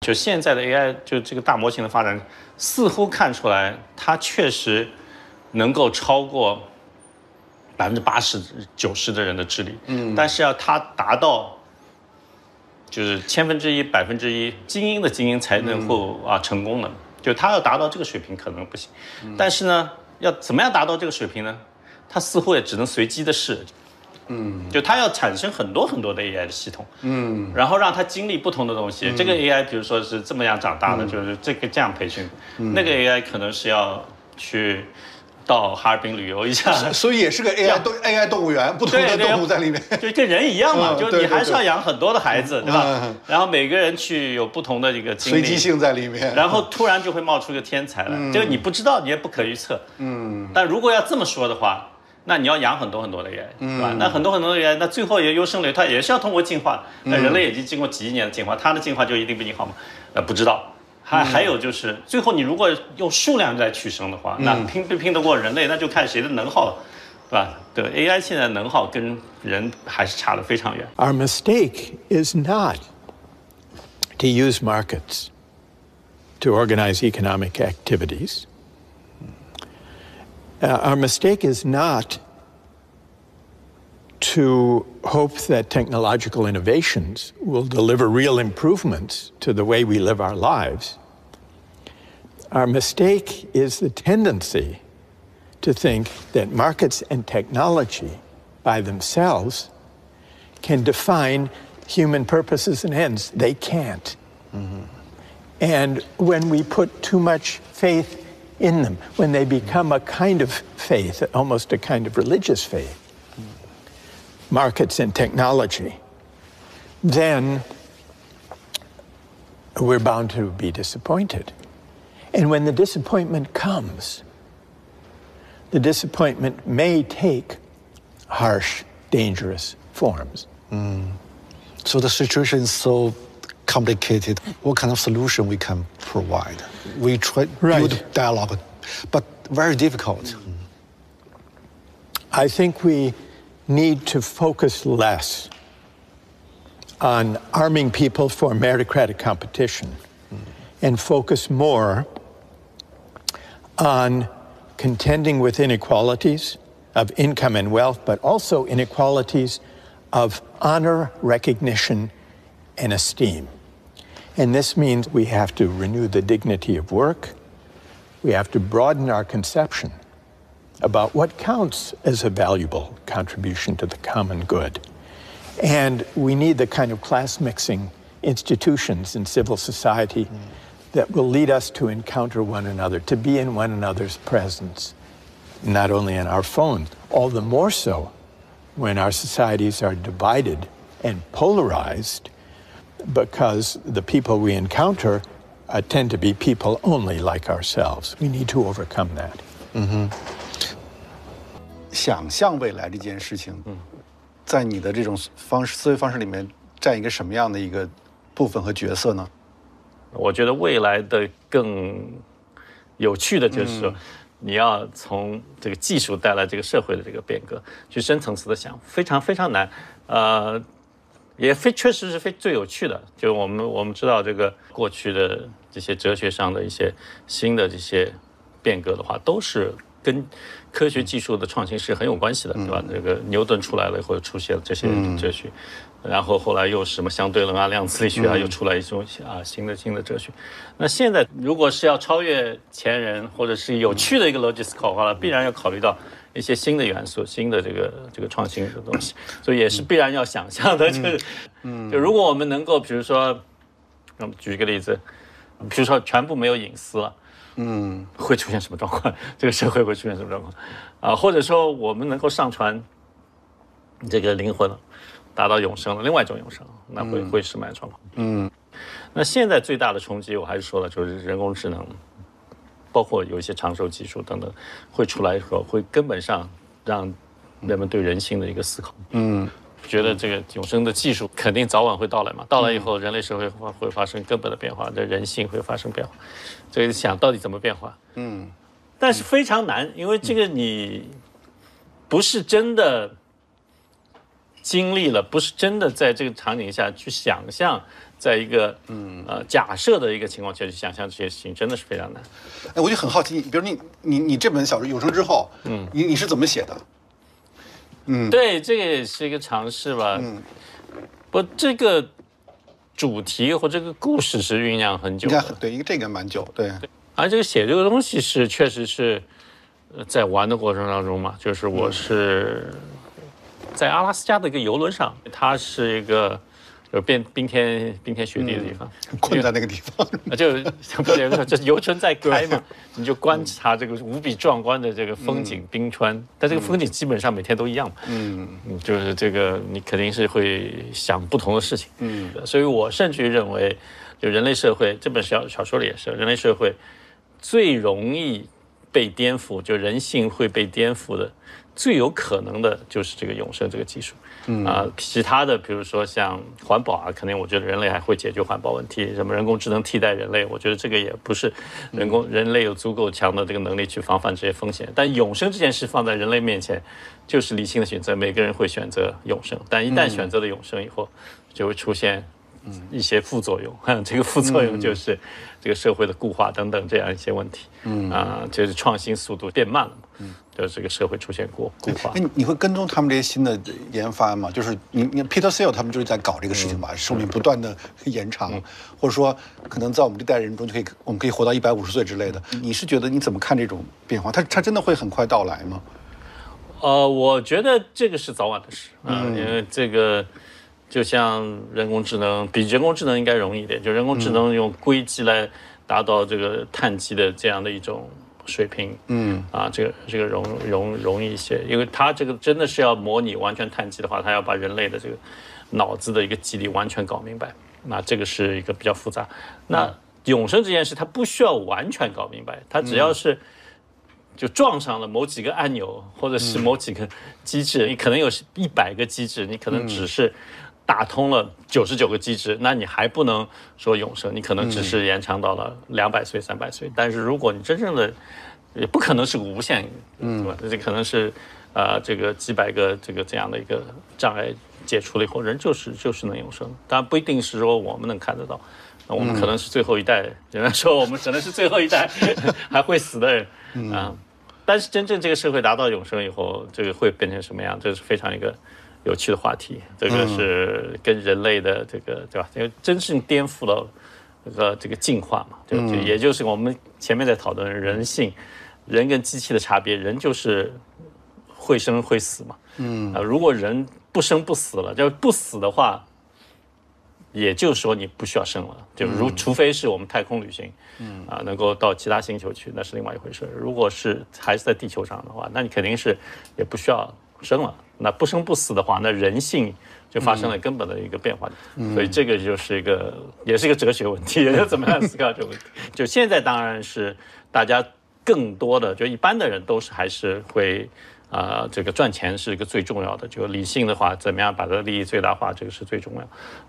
就现在的 AI， 就这个大模型的发展，似乎看出来它确实能够超过80%、90%的人的智力。但是要它达到就是1/1000%、1%精英的精英才能够成功的，就它要达到这个水平可能不行。但是呢，要怎么样达到这个水平呢？它似乎也只能随机的试。就它要产生很多很多的 AI 的系统，然后让它经历不同的东西。这个 AI 比如说是这么样长大的，就是这样培训，那个 AI 可能是要去到哈尔滨旅游一下，所以也是个 AI 动物园，不同的动物在里面，就跟人一样嘛，就你还是要养很多的孩子，对吧？然后每个人去有不同的一个经历，随机性在里面，然后突然就会冒出一个天才来，这个你不知道，你也不可预测。但如果要这么说的话，那你要养很多很多的 AI，对吧？那很多很多的 AI，那最后也优胜劣汰，也是要通过进化。那人类已经经过几亿年的进化，它的进化就一定比你好吗？不知道。还有就是，最后你如果用数量来取胜的话，那拼得过人类，那就看谁的能耗了，对吧？对 ，AI 现在能耗跟人还是差得非常远。Our mistake is not to use markets to organize economic activities. Our mistake is not to hope that technological innovations will deliver real improvements to the way we live our lives. Our mistake is the tendency to think that markets and technology by themselves can define human purposes and ends. They can't. And when we put too much faith in them, when they become a kind of faith, almost a kind of religious faith, markets and technology, then we're bound to be disappointed. And when the disappointment comes, the disappointment may take harsh, dangerous forms. So the situation is so complicated. What kind of solution we can provide? We try build dialogue, but very difficult. I think we need to focus less on arming people for meritocratic competition and focus more on contending with inequalities of income and wealth, but also inequalities of honor, recognition, and esteem. And this means we have to renew the dignity of work. We have to broaden our conception about what counts as a valuable contribution to the common good. And we need the kind of class-mixing institutions in civil society that will lead us to encounter one another, to be in one another's presence, not only in our phones, all the more so when our societies are divided and polarized, because the people we encounter tend to be people only like ourselves. We need to overcome that. 想象未来这件事情，在你的这种思维方式里面占一个什么样的一个部分和角色呢？我觉得未来的更有趣的就是说，你要从这个技术带来这个社会的这个变革，去深层次的想，非常非常难。也确实是最有趣的。就我们知道，这个过去的这些哲学上的一些新的这些变革的话，都是跟科学技术的创新是很有关系的，对吧？这个牛顿出来了以后，出现了这些哲学，然后后来又什么相对论啊、量子力学啊，又出来一种新的哲学。那现在如果是要超越前人，或者是有趣的一个逻辑思考的话，必然要考虑到一些新的元素、新的这个创新的东西，所以也是必然要想象的。就如果我们能够，比如说，我们举一个例子，比如说全部没有隐私了。会出现什么状况？这个社会会出现什么状况？或者说我们能够上传这个灵魂，达到永生的另外一种永生，那会是什么样的状况？那现在最大的冲击，我还是说了，就是人工智能，包括有一些长寿技术等等，会出来以后，会根本上让人们对人性的一个思考。觉得这个永生的技术肯定早晚会到来嘛，到来以后，人类社会会发生根本的变化，这人性会发生变化。这个想到底怎么变化？但是非常难，因为这个你不是真的经历了，不是真的在这个场景下去想象在一个假设的一个情况下去想象这些事情，真的是非常难。哎，我就很好奇，比如你这本小说有声之后，你是怎么写的？对，这个也是一个尝试吧。不，这个主题或这个故事是酝酿很久的，应该对，这个蛮久，对。而这个写这个东西是确实是在玩的过程当中嘛，就是我是在阿拉斯加的一个游轮上，它是一个有冰天雪地的地方，困在那个地方，就游轮在开嘛，你就观察这个无比壮观的这个风景冰川，但这个风景基本上每天都一样嘛，就是这个你肯定是会想不同的事情，所以我甚至于认为，就人类社会这本小说里也是，人类社会最容易被颠覆，就人性会被颠覆的。最有可能的就是这个永生这个技术，其他的比如说像环保啊，肯定我觉得人类还会解决环保问题，什么人工智能替代人类，我觉得这个也不是人类有足够强的这个能力去防范这些风险。但永生这件事放在人类面前，就是理性的选择，每个人会选择永生，但一旦选择了永生以后，就会出现一些副作用，这个副作用就是这个社会的固化等等这样一些问题，就是创新速度变慢了嘛，就是这个社会出现固化。你会跟踪他们这些新的研发吗？就是你 Peter Thiel 他们就是在搞这个事情吧，寿命不断的延长，或者说可能在我们这代人中我们可以活到150岁之类的。你是觉得你怎么看这种变化？它真的会很快到来吗？我觉得这个是早晚的事因为这个就像人工智能，比人工智能应该容易一点，就人工智能用硅基来达到这个碳基的这样的一种水平，这个容易一些，因为它这个真的是要模拟完全碳基的话，它要把人类的这个脑子的一个机理完全搞明白，那这个是一个比较复杂。那永生这件事，它不需要完全搞明白，它只要是就撞上了某几个按钮，或者是某几个机制，你可能有100个机制，你可能只是打通了99个机制，那你还不能说永生，你可能只是延长到了200岁、300岁。但是如果你真正的，也不可能是个无限，对吧？这可能是这个几百个这样的一个障碍解除了以后，人就是能永生。当然不一定是说我们能看得到，那我们可能是最后一代。有人说我们可能是最后一代还会死的人但是真正这个社会达到永生以后，这个会变成什么样？这是非常一个有趣的话题，这个是跟人类的这个对吧？因为真正颠覆了这个进化嘛，也就是我们前面在讨论人性，人跟机器的差别，人就是会生会死嘛，如果人不生不死了，就不死的话，也就是说你不需要生了，除非是我们太空旅行，能够到其他星球去，那是另外一回事。如果是还是在地球上的话，那你肯定是也不需要生了。那不生不死的话，那人性就发生了根本的一个变化。所以这个就是也是一个哲学问题，也就怎么样思考这个问题。就现在当然是大家更多的，就一般的人都是还是会这个赚钱是一个最重要的。就理性的话，怎么样把它的利益最大化，这个是最重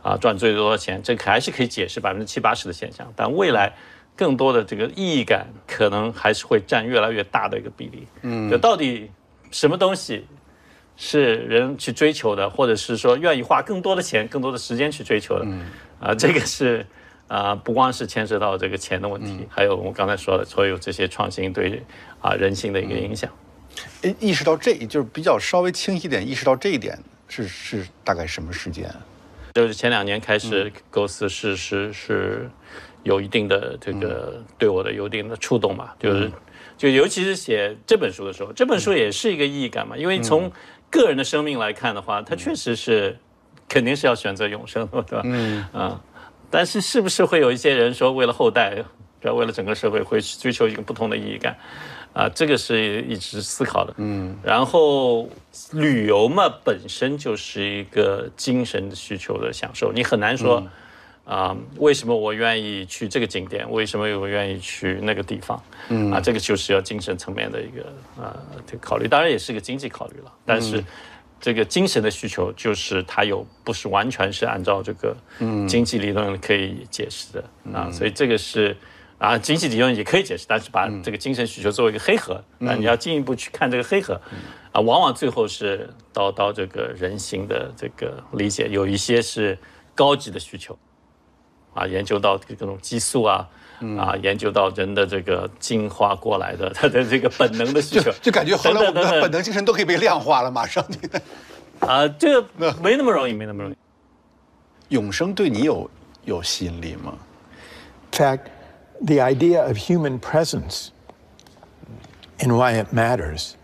要。赚最多的钱，这个还是可以解释70%-80%的现象。但未来更多的这个意义感，可能还是会占越来越大的一个比例。就到底什么东西是人去追求的，或者是说愿意花更多的钱、更多的时间去追求的，这个是不光是牵涉到这个钱的问题，还有我刚才说的所有这些创新对人性的一个影响。意识到就是比较稍微清晰一点，意识到这一点是大概什么时间？就是前2年开始构思是有一定的这个对我的有一定的触动吧，就尤其是写这本书的时候，这本书也是一个意义感嘛，因为从个人的生命来看的话，它确实是肯定是要选择永生的，对吧？但是不是会有一些人说为了后代，为了整个社会会追求一个不同的意义感？这个是一直思考的。然后旅游嘛，本身就是一个精神的需求的享受，你很难说为什么我愿意去这个景点，为什么我愿意去那个地方？这个就是要精神层面的一个这个考虑，当然也是个经济考虑了。但是这个精神的需求，就是它不是完全是按照这个经济理论可以解释的所以这个是经济理论也可以解释，但是把这个精神需求作为一个黑盒，你要进一步去看这个黑盒往往最后是到这个人性的这个理解，有一些是高级的需求。研究到各种激素研究到人的这个进化过来的他的这个本能的需求，就感觉后来我们的本能精神都可以被量化了，马上这个没那么容易，没那么容易。永生对你有吸引力吗？ In fact, the idea of human presence and why it matters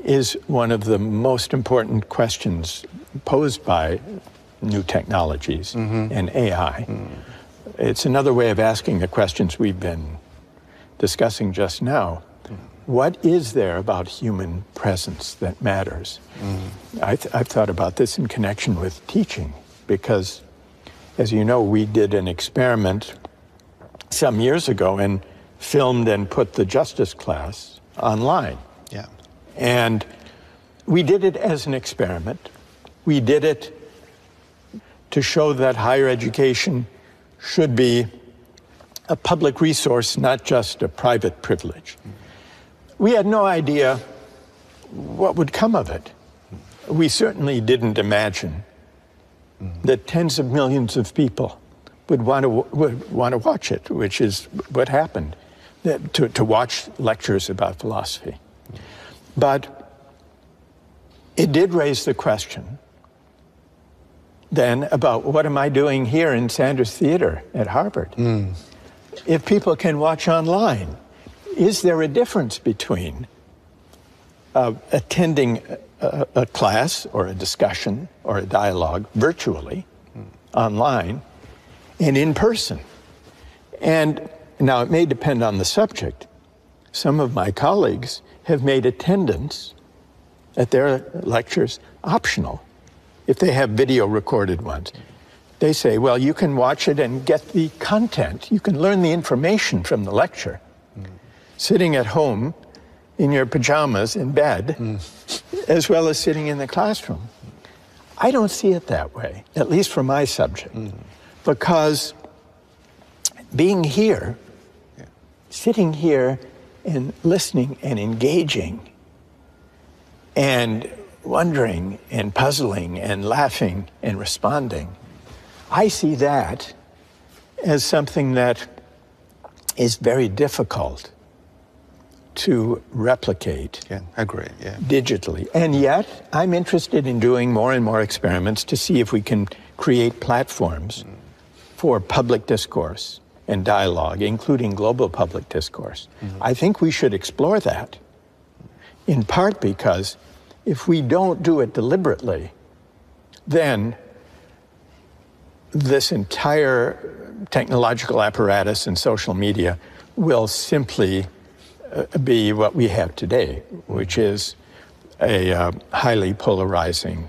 is one of the most important questions posed by new technologies and AI. It's another way of asking the questions we've been discussing just now. What is there about human presence that matters? I've thought about this in connection with teaching because, as you know, we did an experiment some years ago and filmed and put the justice class online. Yeah. And we did it as an experiment. We did it to show that higher education should be a public resource, not just a private privilege. We had no idea what would come of it. We certainly didn't imagine that tens of millions of people would want to watch it, which is what happened, to watch lectures about philosophy. But it did raise the question then about what am I doing here in Sanders Theater at Harvard? If people can watch online, is there a difference between attending a class or a discussion or a dialogue virtually, online, and in person? And now it may depend on the subject. Some of my colleagues have made attendance at their lectures optional if they have video recorded ones. They say, well, you can watch it and get the content. You can learn the information from the lecture sitting at home in your pajamas in bed, as well as sitting in the classroom. I don't see it that way, at least for my subject, because being here, sitting here and listening and engaging and wondering and puzzling and laughing and responding, I see that as something that is very difficult to replicate digitally. And yet, I'm interested in doing more and more experiments to see if we can create platforms for public discourse and dialogue, including global public discourse. I think we should explore that, in part because if we don't do it deliberately, then this entire technological apparatus and social media will simply be what we have today, which is a highly polarizing,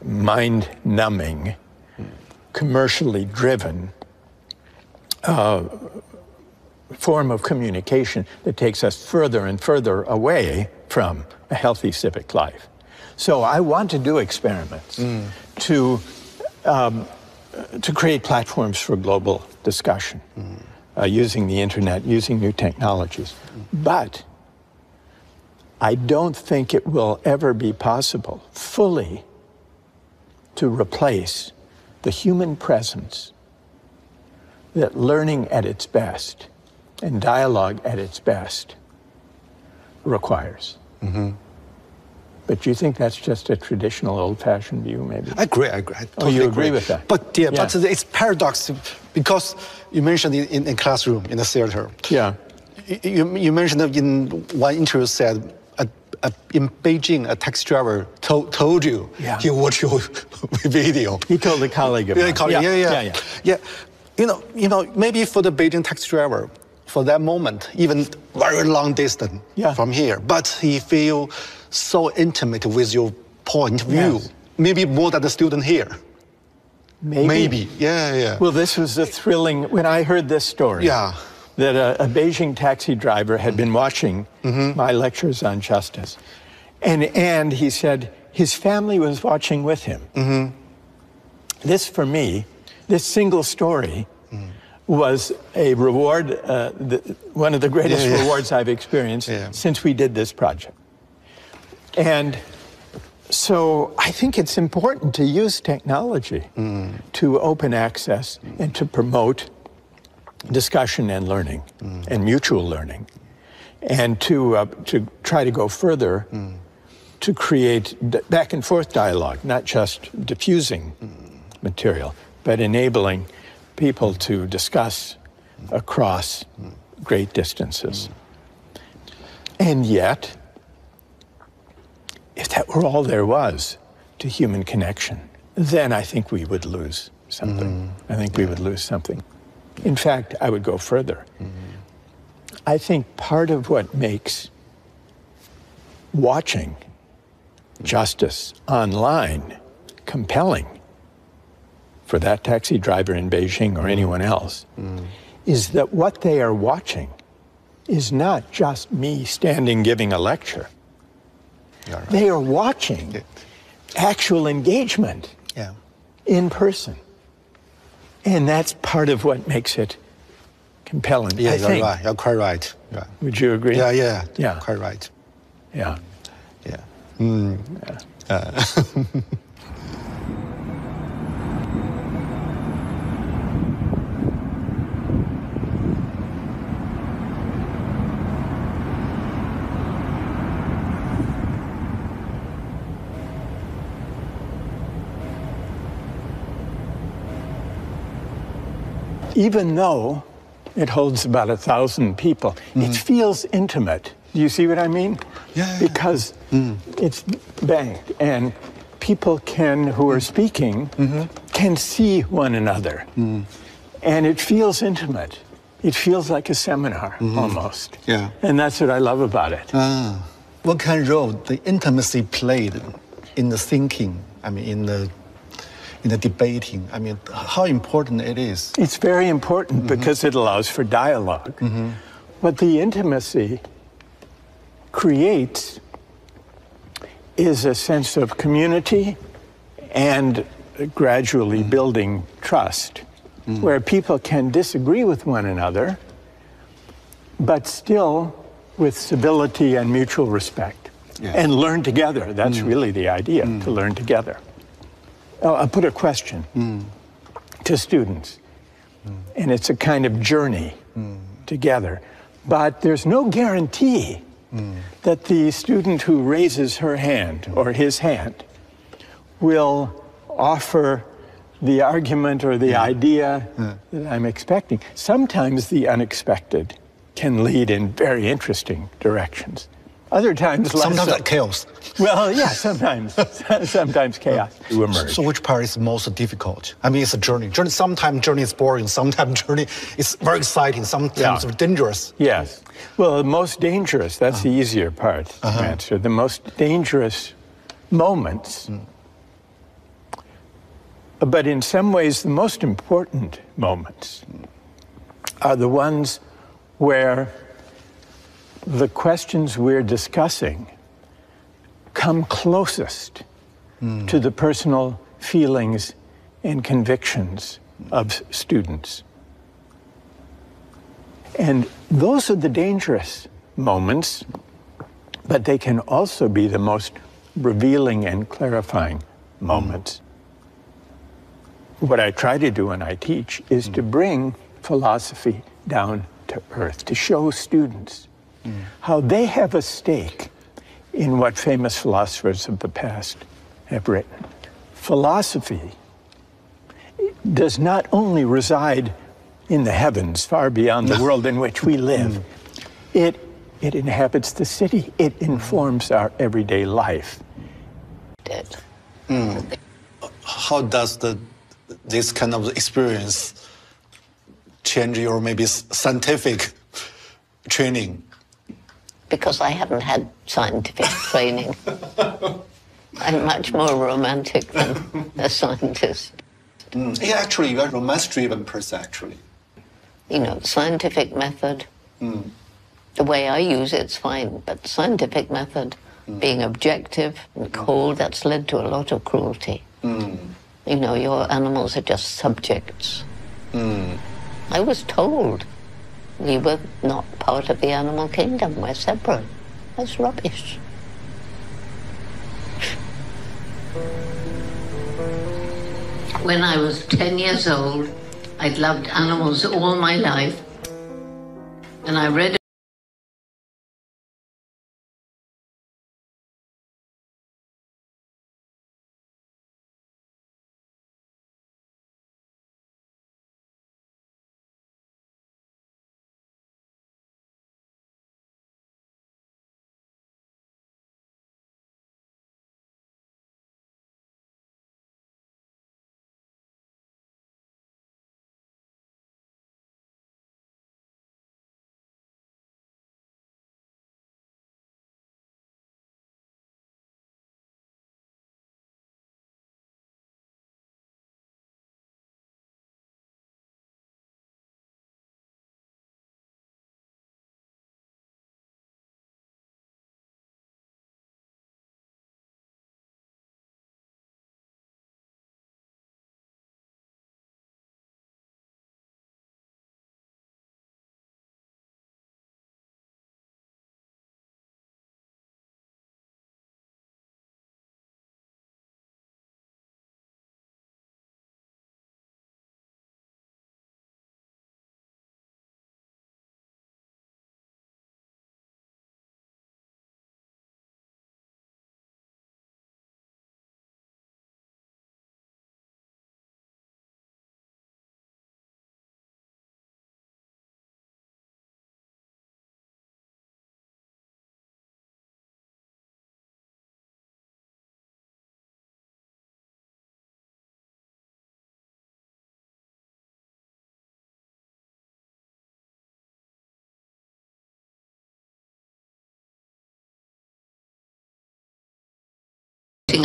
mind-numbing, commercially driven form of communication that takes us further and further away from a healthy civic life. So I want to do experiments to create platforms for global discussion using the internet, using new technologies. But I don't think it will ever be possible fully to replace the human presence that learning at its best and dialogue at its best requires. But do you think that's just a traditional old-fashioned view, maybe? I agree. I totally you agree with that? But but it's paradox because you mentioned in a classroom, in a theater. Yeah. You mentioned in one interview said, in Beijing, a taxi driver told you he watched your video. He told a colleague of mine. Yeah. You know, maybe for the Beijing taxi driver, for that moment, even very long distance from here, but he feel so intimate with your point of view, maybe more than the student here. Maybe. Yeah. Well, this was a thrilling, when I heard this story, that a Beijing taxi driver had been watching my lectures on justice. And he said his family was watching with him. This, for me, this single story was a reward, one of the greatest rewards I've experienced since we did this project. And So I think it's important to use technology to open access and to promote discussion and learning and mutual learning, and to try to go further to create back and forth dialogue, not just diffusing material, but enabling people to discuss across great distances. And yet, if that were all there was to human connection, then I think we would lose something. I think we would lose something. In fact, I would go further. I think part of what makes watching justice online compelling for that taxi driver in Beijing or anyone else is that what they are watching is not just me standing giving a lecture. Right. They are watching actual engagement in person. And that's part of what makes it compelling. Yeah, I you're think. right. You're quite right. Yeah. Would you agree? Yeah. Quite right. Yeah. Even though it holds about 1,000 people, it feels intimate. Do you see what I mean? Yeah. Because it's banked, and people who are speaking can see one another. And it feels intimate. It feels like a seminar, almost. Yeah. And that's what I love about it. What kind of role the intimacy played in the thinking, in the debating? How important it is? It's very important because it allows for dialogue. What the intimacy creates is a sense of community and gradually building trust, where people can disagree with one another, but still with civility and mutual respect, and learn together. That's really the idea, to learn together. I'll put a question to students, and it's a kind of journey together. But there's no guarantee that the student who raises her hand or his hand will offer the argument or the idea that I'm expecting. Sometimes the unexpected can lead in very interesting directions. Other times, sometimes like chaos. Well, yeah, sometimes chaos to emerge. So which part is most difficult? It's a journey. Sometimes journey is boring. Sometimes journey is very exciting. Sometimes dangerous. Yes. Well, the most dangerous, that's the easier part to answer. The most dangerous moments, but in some ways the most important moments, are the ones where the questions we're discussing come closest to the personal feelings and convictions of students. And those are the dangerous moments, but they can also be the most revealing and clarifying moments. What I try to do when I teach is to bring philosophy down to earth, to show students how they have a stake in what famous philosophers of the past have written. Philosophy does not only reside in the heavens, far beyond the world in which we live. It inhabits the city. It informs our everyday life. How does this kind of experience change your maybe scientific training? Because I haven't had scientific training. I'm much more romantic than a scientist. Yeah, actually, you're a romance-driven person, actually. Scientific method, the way I use it's fine, but scientific method, being objective and cold, that's led to a lot of cruelty. Your animals are just subjects. I was told we were not part of the animal kingdom, we're separate. That's rubbish. When I was 10 years old, I'd loved animals all my life, and I read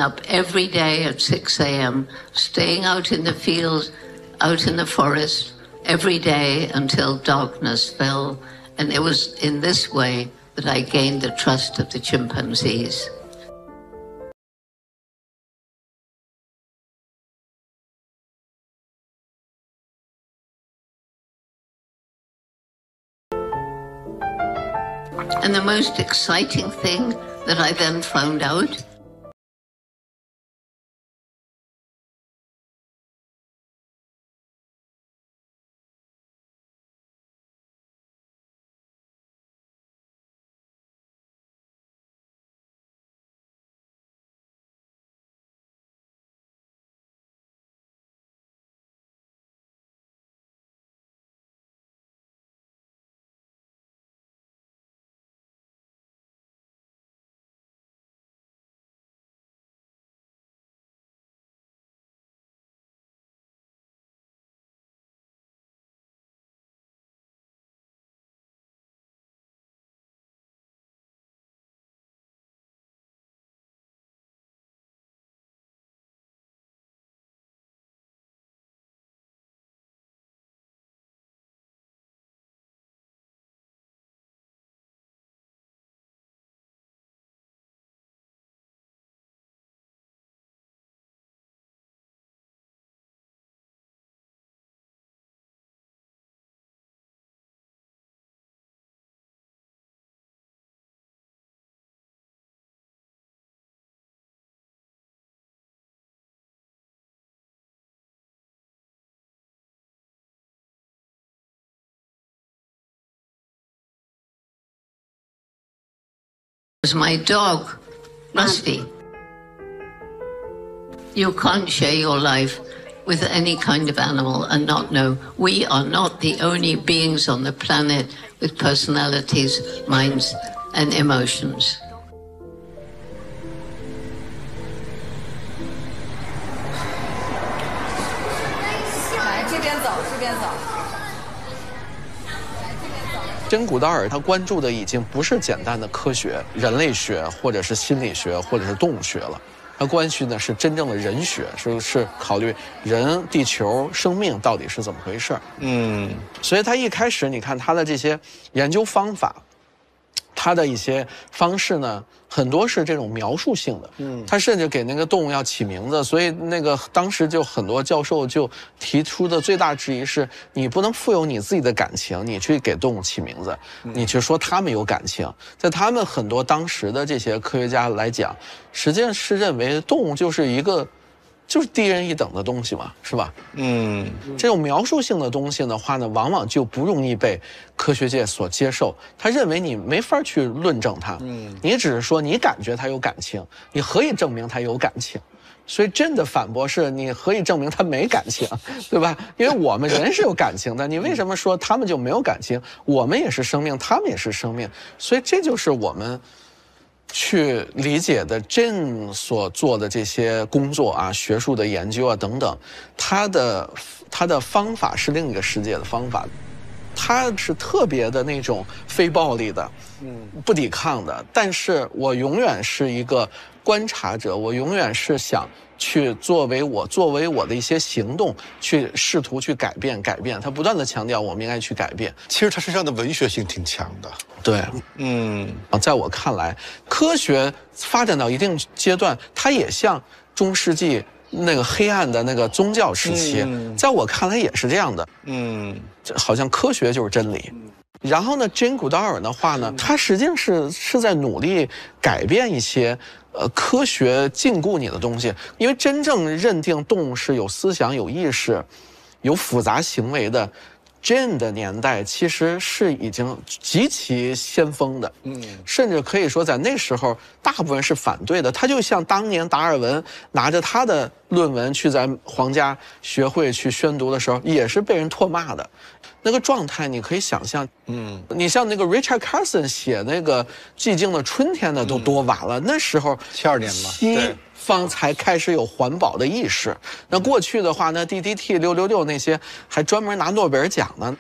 up every day at 6 a.m., staying out in the fields, out in the forest, every day until darkness fell. And it was in this way that I gained the trust of the chimpanzees. And the most exciting thing that I then found out was my dog, Rusty. You can't share your life with any kind of animal and not know we are not the only beings on the planet with personalities, minds, and emotions. 来这边走，这边走。真古道尔他关注的已经不是简单的科学、人类学，或者是心理学，或者是动物学了。他关心的是真正的人学，是考虑人、地球、生命到底是怎么回事。所以他一开始，你看他的这些研究方法，他的一些方式呢，很多是这种描述性的。他甚至给那个动物要起名字，所以那个当时就很多教授就提出的最大质疑是：你不能富有你自己的感情，你去给动物起名字，你去说他们有感情。在他们很多当时的这些科学家来讲，实际上是认为动物就是一个就是低人一等的东西嘛，是吧？这种描述性的东西的话呢，往往就不容易被科学界所接受。他认为你没法去论证它，你只是说你感觉他有感情，你何以证明他有感情？所以真的反驳是你何以证明他没感情，对吧？因为我们人是有感情的，你为什么说他们就没有感情？我们也是生命，他们也是生命，所以这就是我们去理解的真所做的这些工作啊，学术的研究啊等等，他的方法是另一个世界的方法，他是特别的那种非暴力的，不抵抗的。但是我永远是一个观察者，我永远是想去作为我的一些行动，去试图去改变。他不断的强调我们应该去改变。其实他身上的文学性挺强的。对，在我看来，科学发展到一定阶段，它也像中世纪那个黑暗的那个宗教时期，在我看来也是这样的。好像科学就是真理。然后呢，珍·古道尔的话呢，他实际上是在努力改变一些科学禁锢你的东西，因为真正认定动物是有思想、有意识、有复杂行为的。Jane 的年代其实是已经极其先锋的，甚至可以说在那时候大部分是反对的。他就像当年达尔文拿着他的论文去在皇家学会去宣读的时候，也是被人唾骂的。那个状态你可以想象，你像那个 Richard Carson 写那个《寂静的春天》的都多晚了，那时候72年嘛，西方才开始有环保的意识。那过去的话呢 ，DDT 666那些还专门拿诺贝尔奖呢。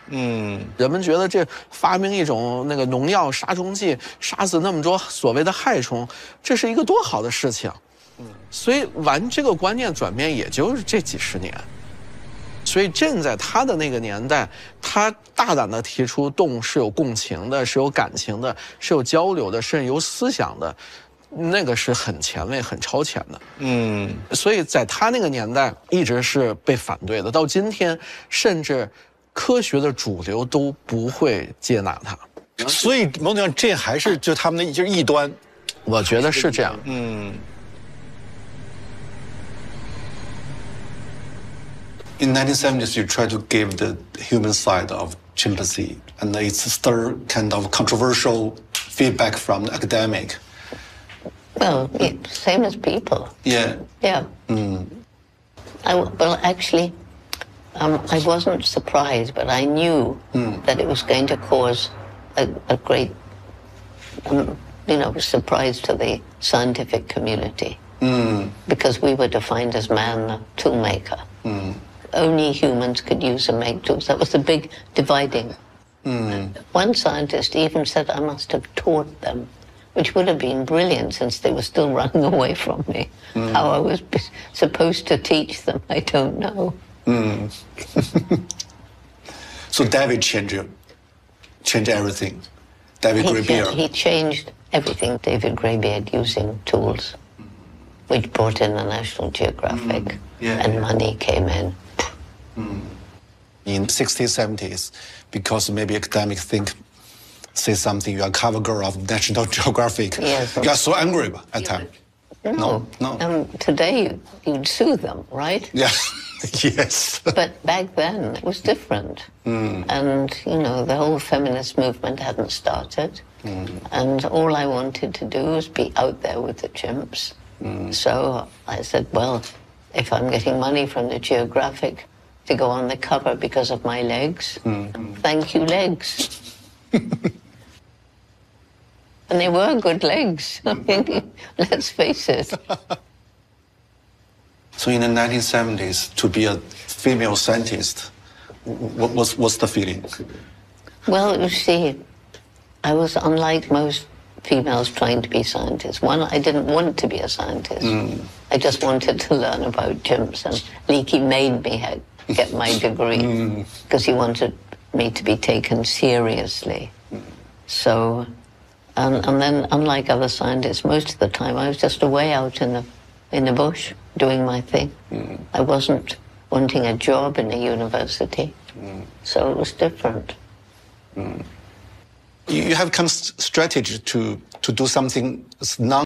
人们觉得这发明一种那个农药杀虫剂，杀死那么多所谓的害虫，这是一个多好的事情。所以这个观念转变也就是这几十年。所以正在他的那个年代，他大胆地提出动物是有共情的，是有感情的，是有交流的，甚至有思想的，那个是很前卫、很超前的。所以在他那个年代一直是被反对的，到今天，甚至科学的主流都不会接纳他。所以某种上，这还是就他们的就是异端。我觉得是这样。In 1970s, you try to give the human side of chimpanzee, and it's still kind of controversial feedback from the academic. Well, yeah, same as people. Yeah. Yeah. Well, actually, I wasn't surprised, but I knew that it was going to cause a great, surprise to the scientific community. Because we were defined as man, the toolmaker. Only humans could use and make tools. That was the big dividing. One scientist even said I must have taught them, which would have been brilliant since they were still running away from me. How I was supposed to teach them, I don't know. So David changed everything. David Graybeard. He changed everything. David Graybeard using tools, which brought in the National Geographic, and money came in. In 60s, 70s, because maybe academics say something, you are cover girl of National Geographic. Yes. You are so angry at time. No. Today you'd sue them, right? Yeah. Yes. But back then it was different. And, the whole feminist movement hadn't started. And all I wanted to do was be out there with the chimps. So I said, well, if I'm getting money from the Geographic to go on the cover because of my legs, thank you, legs. And they were good legs. I mean, let's face it. So in the 1970s, to be a female scientist, what's the feeling? Well, you see, I was unlike most females trying to be scientists. One, I didn't want to be a scientist. I just wanted to learn about chimps, and Leakey made me get my degree because he wanted me to be taken seriously. So, and then, unlike other scientists, most of the time I was just away out in the bush doing my thing. I wasn't wanting a job in a university, so it was different. You have kind of strategy to do something non